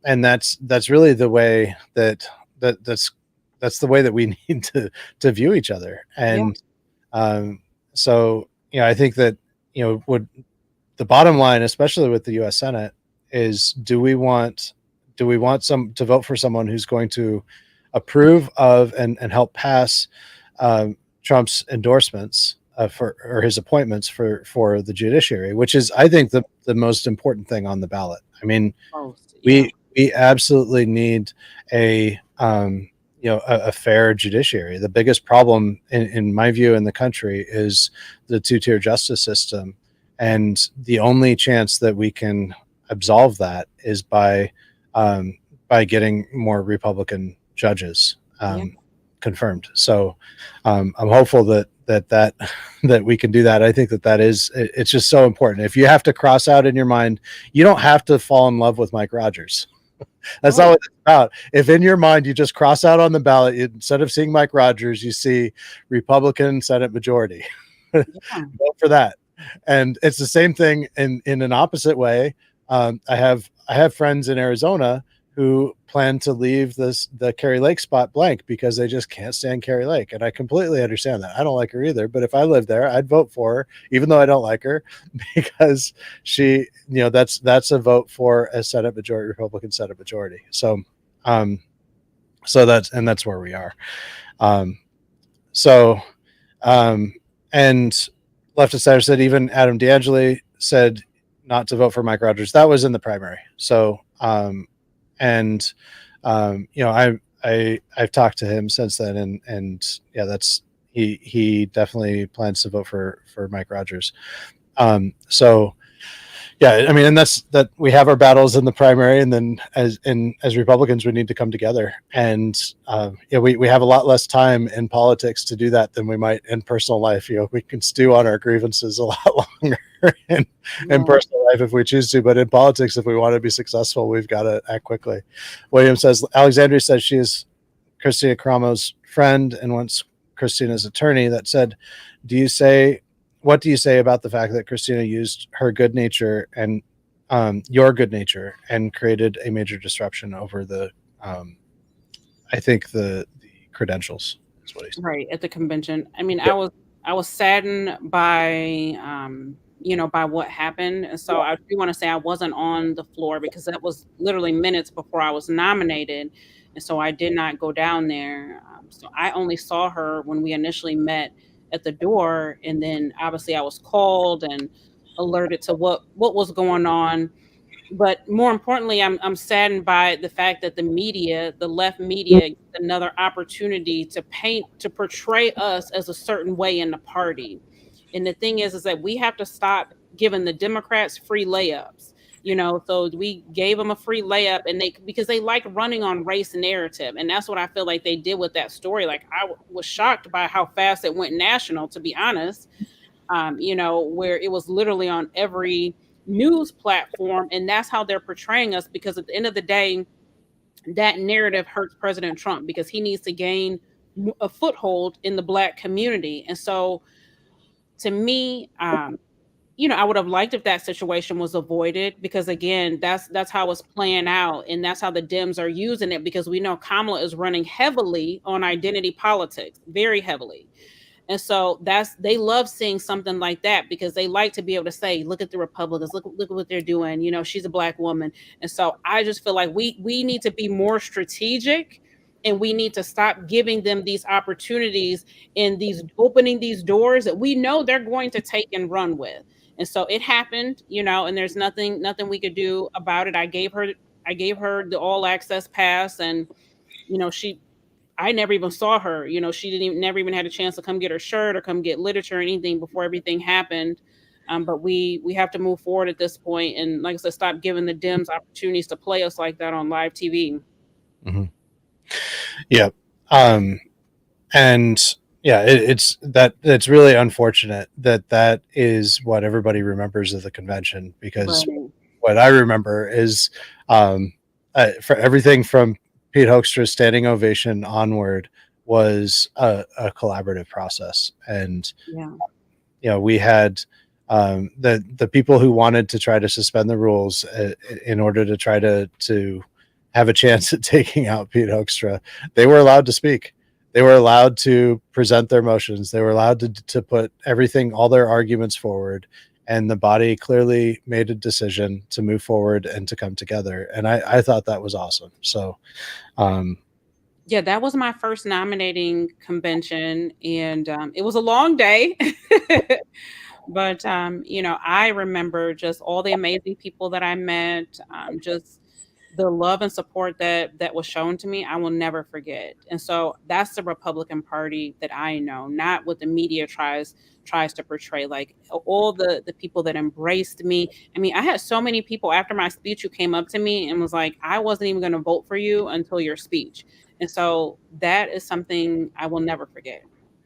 that's really the way that's the way that we need to view each other. And so I think that would the bottom line, especially with the U.S. Senate, is do we want some to vote for someone who's going to approve of and help pass Trump's endorsements or his appointments for the judiciary, which is, I think, the most important thing on the ballot. I mean, we absolutely need a fair judiciary. The biggest problem, in my view, in the country is the two-tier justice system, and the only chance that we can absolve that is by getting more Republican judges confirmed. So I'm hopeful that we can do that. I think it's just so important. If you have to cross out in your mind, you don't have to fall in love with Mike Rogers. That's not what it's about. If in your mind you just cross out on the ballot, instead of seeing Mike Rogers, you see Republican Senate majority. Vote for that. And it's the same thing in an opposite way. I have friends in Arizona who plan to leave the Kari Lake spot blank because they just can't stand Kari Lake. And I completely understand that. I don't like her either, but if I lived there, I'd vote for her, even though I don't like her, because she, that's a vote for a Senate majority, Republican Senate majority. So that's where we are. And leftist center said, even Adam D'Angeli said not to vote for Mike Rogers. That was in the primary. So, I've talked to him since then, and that's he definitely plans to vote for Mike Rogers. I mean, and that we have our battles in the primary, and then as Republicans, we need to come together. And we have a lot less time in politics to do that than we might in personal life. We can stew on our grievances a lot longer in personal life if we choose to, but in politics, if we want to be successful, we've got to act quickly. William says, Alexandria says she is Christina Karamo's friend and once Christina's attorney. That said, what do you say about the fact that Christina used her good nature and your good nature and created a major disruption over the credentials is what he said. Right, at the convention. I mean, I was saddened by by what happened. And so I do want to say I wasn't on the floor because that was literally minutes before I was nominated. And so I did not go down there. So I only saw her when we initially met at the door. And then obviously I was called and alerted to what was going on. But more importantly, I'm saddened by the fact that the left media, gets another opportunity to portray us as a certain way in the party. And the thing is that we have to stop giving the Democrats free layups. So we gave them a free layup, and they, because they like running on race narrative, and that's what I feel like they did with that story. Like, was shocked by how fast it went national, to be honest. Where it was literally on every news platform, and that's how they're portraying us, because at the end of the day, that narrative hurts President Trump because he needs to gain a foothold in the black community. And so, to me, I would have liked if that situation was avoided, because again, that's how it's playing out, and that's how the Dems are using it, because we know Kamala is running heavily on identity politics, very heavily. And so they love seeing something like that, because they like to be able to say, look at the Republicans, look at what they're doing. She's a black woman. And so I just feel like we need to be more strategic, and we need to stop giving them these opportunities, and these opening these doors that we know they're going to take and run with. And so it happened, and there's nothing we could do about it. I gave her the all access pass, and she I never even saw her. She didn't even never even had a chance to come get her shirt or come get literature or anything before everything happened. But we have to move forward at this point, and like I said, stop giving the Dems opportunities to play us like that on live TV. Mm-hmm. Yeah. And yeah, it's really unfortunate that that is what everybody remembers of the convention, because Right. what I remember is for everything from Pete Hoekstra's standing ovation onward was a collaborative process. And Yeah. we had the people who wanted to try to suspend the rules in order to try to have a chance at taking out Pete Hoekstra. They were allowed to speak. They were allowed to present their motions. They were allowed to put everything, all their arguments forward. And the body clearly made a decision to move forward and to come together. And I thought that was awesome. So, um, Yeah, that was my first nominating convention, and it was a long day. But I remember just all the amazing people that I met, just the love and support that was shown to me. I will never forget. And so that's the Republican Party that I know, not what the media tries to portray. Like, all the people that embraced me. I mean, I had so many people after my speech who came up to me and was like, I wasn't even going to vote for you until your speech. And so that is something I will never forget.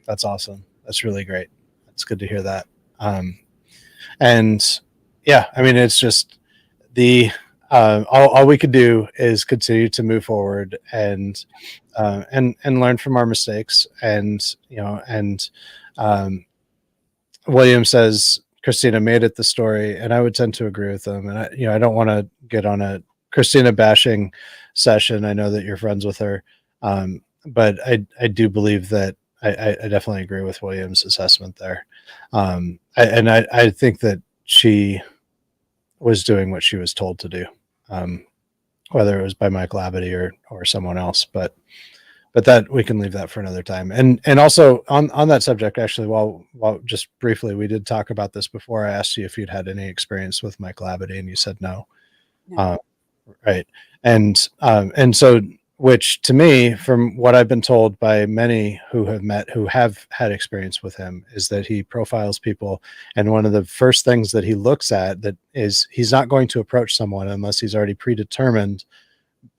that's awesome. That's really great. It's good to hear that. Um, and yeah, I mean, it's just the all we could do is continue to move forward and learn from our mistakes. And um, William says Christina made it the story, and I would tend to agree with him. And I don't want to get on a Christina bashing session. I know that you're friends with her, but I do believe that I definitely agree with William's assessment there. I think that she was doing what she was told to do, um, whether it was by Mike Labadie or someone else. But that we can leave that for another time. And also on that subject, actually, while just briefly, we did talk about this before. I asked you if you'd had any experience with Mike Labadie, and you said no. Yeah. Right. And so, which to me, from what I've been told by many who have had experience with him, is that he profiles people. And one of the first things that he looks at, that is, he's not going to approach someone unless he's already predetermined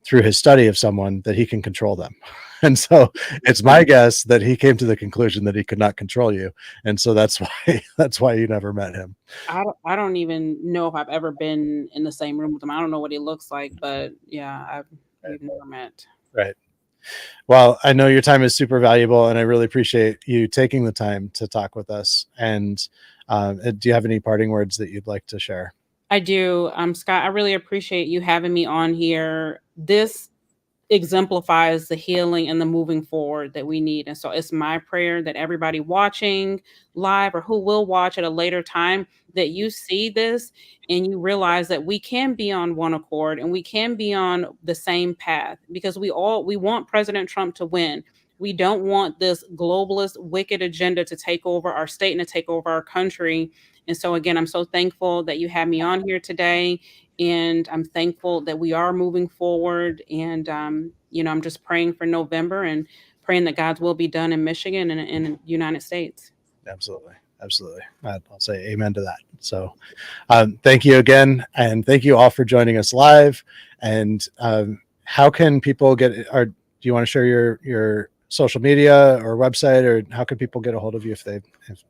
through his study of someone that he can control them. And so it's my guess that he came to the conclusion that he could not control you. And so that's why you never met him. I don't even know if I've ever been in the same room with him. I don't know what he looks like, but yeah, we've never met. Right. Well, I know your time is super valuable, and I really appreciate you taking the time to talk with us. And do you have any parting words that you'd like to share? I do. Scott, I really appreciate you having me on here. This exemplifies the healing and the moving forward that we need. And so it's my prayer that everybody watching live, or who will watch at a later time, that you see this and you realize that we can be on one accord, and we can be on the same path, because we want President Trump to win. We don't want this globalist wicked agenda to take over our state and to take over our country. And so again, I'm so thankful that you had me on here today, and I'm thankful that we are moving forward. And I'm just praying for November, and praying that God's will be done in Michigan and in the United States. Absolutely. Absolutely. I'll say amen to that. So thank you again. And thank you all for joining us live. And how can people do you want to share your social media or website, or how can people get a hold of you if they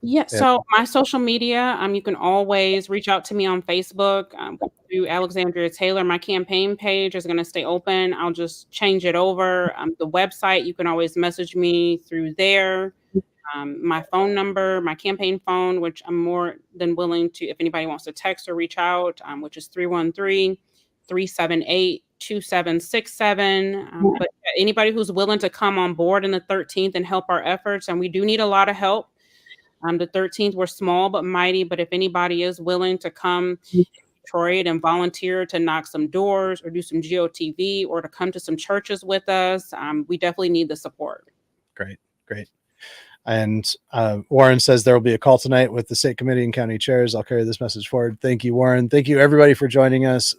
Yeah, have? so my social media, you can always reach out to me on Facebook, through Alexandria Taylor. My campaign page is gonna stay open. I'll just change it over. The website, you can always message me through there. My phone number, my campaign phone, which I'm more than willing to, if anybody wants to text or reach out, which is 313-378-2767. But anybody who's willing to come on board in the 13th and help our efforts, and we do need a lot of help. The 13th, we're small but mighty, but if anybody is willing to come to Detroit and volunteer to knock some doors or do some GOTV or to come to some churches with us, we definitely need the support. Great. And Warren says there will be a call tonight with the state committee and county chairs. I'll carry this message forward. Thank you, Warren. Thank you, everybody, for joining us.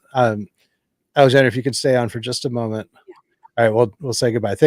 Alexander, if you could stay on for just a moment. Yeah. All right, we'll say goodbye. Thank you.